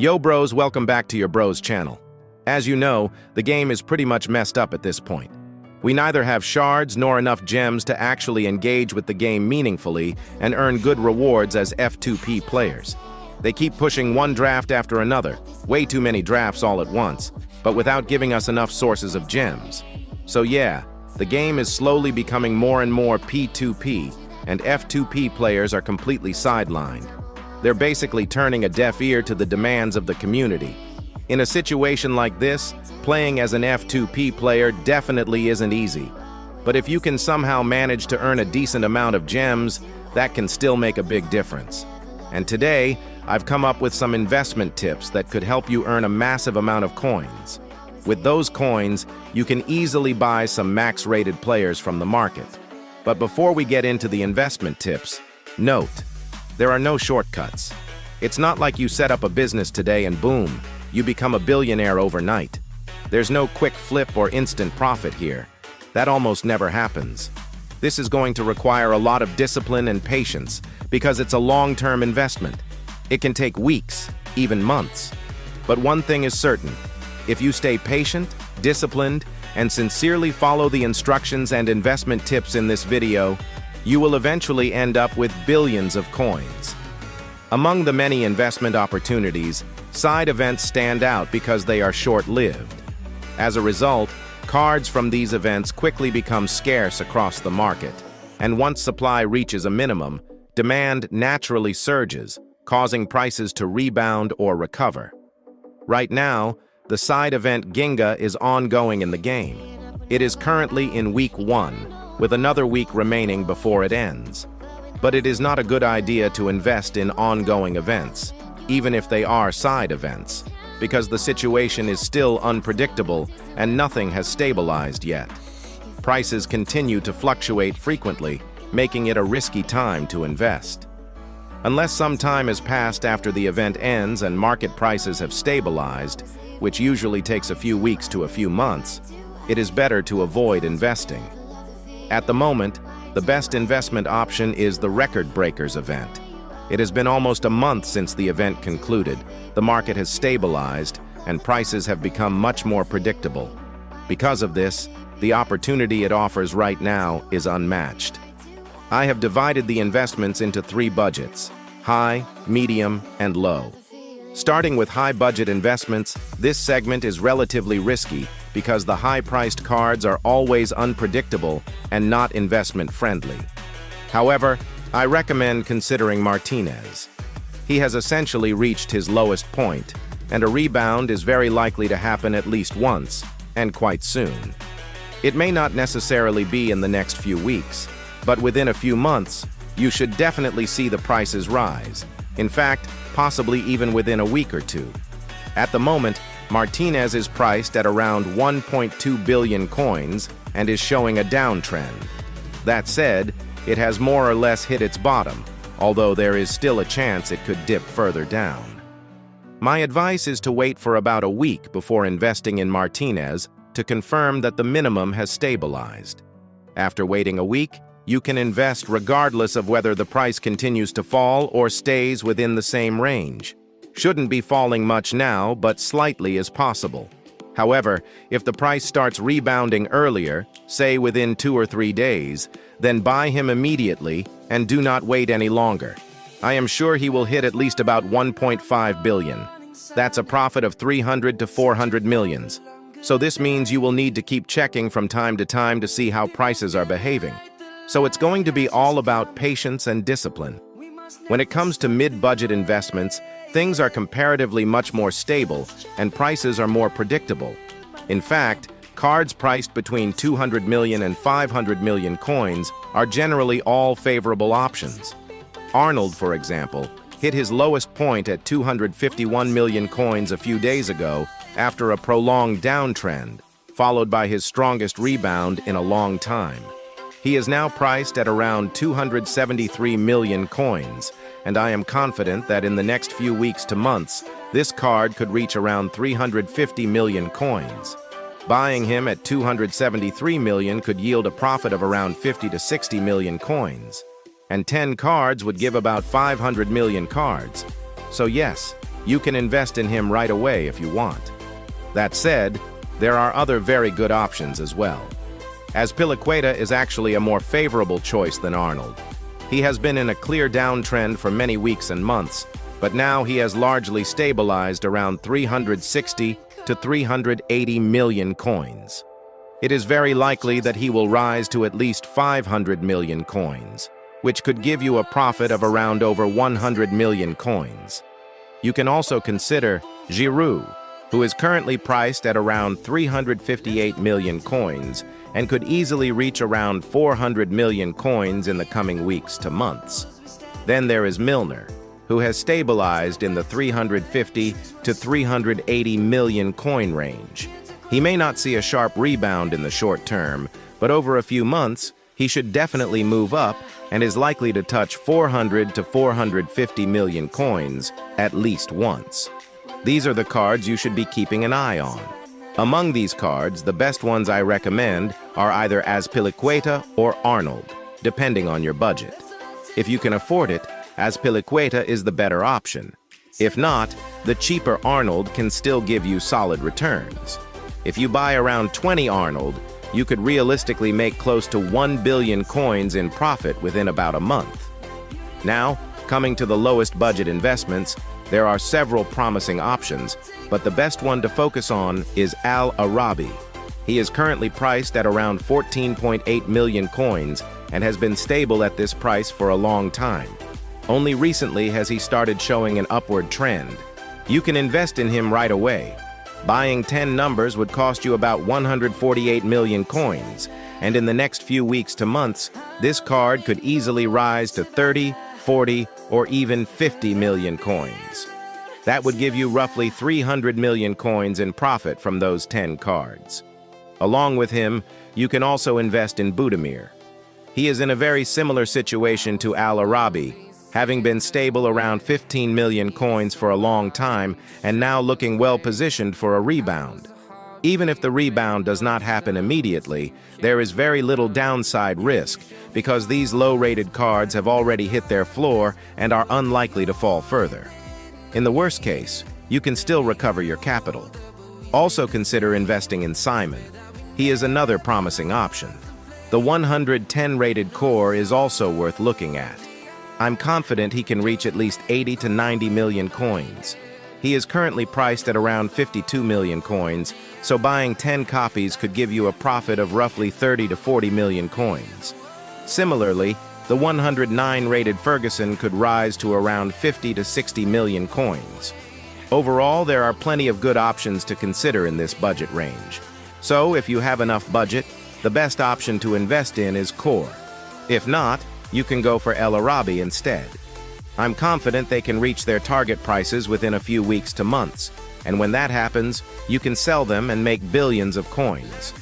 Yo bros, welcome back to your bros channel. As you know, the game is pretty much messed up at this point. We neither have shards nor enough gems to actually engage with the game meaningfully and earn good rewards as F2P players. They keep pushing one draft after another, way too many drafts all at once, but without giving us enough sources of gems. So yeah, the game is slowly becoming more and more P2P, and F2P players are completely sidelined. They're basically turning a deaf ear to the demands of the community. In a situation like this, playing as an F2P player definitely isn't easy. But if you can somehow manage to earn a decent amount of gems, that can still make a big difference. And today, I've come up with some investment tips that could help you earn a massive amount of coins. With those coins, you can easily buy some max-rated players from the market. But before we get into the investment tips, note, there are no shortcuts. It's not like you set up a business today and boom, you become a billionaire overnight. There's no quick flip or instant profit here. That almost never happens. This is going to require a lot of discipline and patience because it's a long-term investment. It can take weeks, even months. But one thing is certain, if you stay patient, disciplined, and sincerely follow the instructions and investment tips in this video, you will eventually end up with billions of coins. Among the many investment opportunities, side events stand out because they are short-lived. As a result, cards from these events quickly become scarce across the market, and once supply reaches a minimum, demand naturally surges, causing prices to rebound or recover. Right now, the side event Ginga is ongoing in the game. It is currently in week 1, with another week remaining before it ends. But it is not a good idea to invest in ongoing events, even if they are side events, because the situation is still unpredictable and nothing has stabilized yet. Prices continue to fluctuate frequently, making it a risky time to invest. Unless some time has passed after the event ends and market prices have stabilized, which usually takes a few weeks to a few months, it is better to avoid investing. At the moment, the best investment option is the Record Breakers event. It has been almost a month since the event concluded, the market has stabilized, and prices have become much more predictable. Because of this, the opportunity it offers right now is unmatched. I have divided the investments into 3 budgets: high, medium, and low. Starting with high-budget investments, this segment is relatively risky because the high-priced cards are always unpredictable and not investment-friendly. However, I recommend considering Martinez. He has essentially reached his lowest point, and a rebound is very likely to happen at least once, and quite soon. It may not necessarily be in the next few weeks, but within a few months, you should definitely see the prices rise. In fact, possibly even within a week or two. At the moment, Martinez is priced at around 1.2 billion coins and is showing a downtrend. That said, it has more or less hit its bottom, although there is still a chance it could dip further down. My advice is to wait for about a week before investing in Martinez to confirm that the minimum has stabilized. After waiting a week, you can invest regardless of whether the price continues to fall or stays within the same range. Shouldn't be falling much now, but slightly is possible. However, if the price starts rebounding earlier, say within 2 or 3 days, then buy him immediately and do not wait any longer. I am sure he will hit at least about 1.5 billion. That's a profit of 300 to 400 millions. So this means you will need to keep checking from time to time to see how prices are behaving. So it's going to be all about patience and discipline. When it comes to mid-budget investments, things are comparatively much more stable and prices are more predictable. In fact, cards priced between 200 million and 500 million coins are generally all favorable options. Arnold, for example, hit his lowest point at 251 million coins a few days ago after a prolonged downtrend, followed by his strongest rebound in a long time. He is now priced at around 273 million coins, and I am confident that in the next few weeks to months, this card could reach around 350 million coins. Buying him at 273 million could yield a profit of around 50 to 60 million coins. And 10 cards would give about 500 million cards. So yes, You can invest in him right away if you want. That said, there are other very good options as well. Azpilicueta is actually a more favorable choice than Arnold. He has been in a clear downtrend for many weeks and months, but now he has largely stabilized around 360 to 380 million coins. It is very likely that he will rise to at least 500 million coins, which could give you a profit of around over 100 million coins. You can also consider Giroud, who is currently priced at around 358 million coins and could easily reach around 400 million coins in the coming weeks to months. Then there is Milner, who has stabilized in the 350 to 380 million coin range. He may not see a sharp rebound in the short term, but over a few months, he should definitely move up and is likely to touch 400 to 450 million coins at least once. These are the cards you should be keeping an eye on. Among these cards, the best ones I recommend are either Azpilicueta or Arnold, depending on your budget. If you can afford it, Azpilicueta is the better option. If not, the cheaper Arnold can still give you solid returns. If you buy around 20 Arnold, you could realistically make close to 1 billion coins in profit within about a month. Now, coming to the lowest budget investments, there are several promising options, but the best one to focus on is Al Arabi. He is currently priced at around 14.8 million coins and has been stable at this price for a long time. Only recently has he started showing an upward trend. You can invest in him right away. Buying 10 numbers would cost you about 148 million coins, and in the next few weeks to months, this card could easily rise to 30, 40, or even 50 million coins. That would give you roughly 300 million coins in profit from those 10 cards. Along with him, you can also invest in Budimir. He is in a very similar situation to Al Arabi, having been stable around 15 million coins for a long time and now looking well positioned for a rebound. Even if the rebound does not happen immediately, there is very little downside risk because these low-rated cards have already hit their floor and are unlikely to fall further. In the worst case, you can still recover your capital. Also consider investing in Simon. He is another promising option. The 110-rated core is also worth looking at. I'm confident he can reach at least 80 to 90 million coins. He is currently priced at around 52 million coins, so buying 10 copies could give you a profit of roughly 30 to 40 million coins. Similarly, the 109-rated Ferguson could rise to around 50 to 60 million coins. Overall, there are plenty of good options to consider in this budget range. So, if you have enough budget, the best option to invest in is core. If not, you can go for El Arabi instead. I'm confident they can reach their target prices within a few weeks to months, and when that happens, you can sell them and make billions of coins.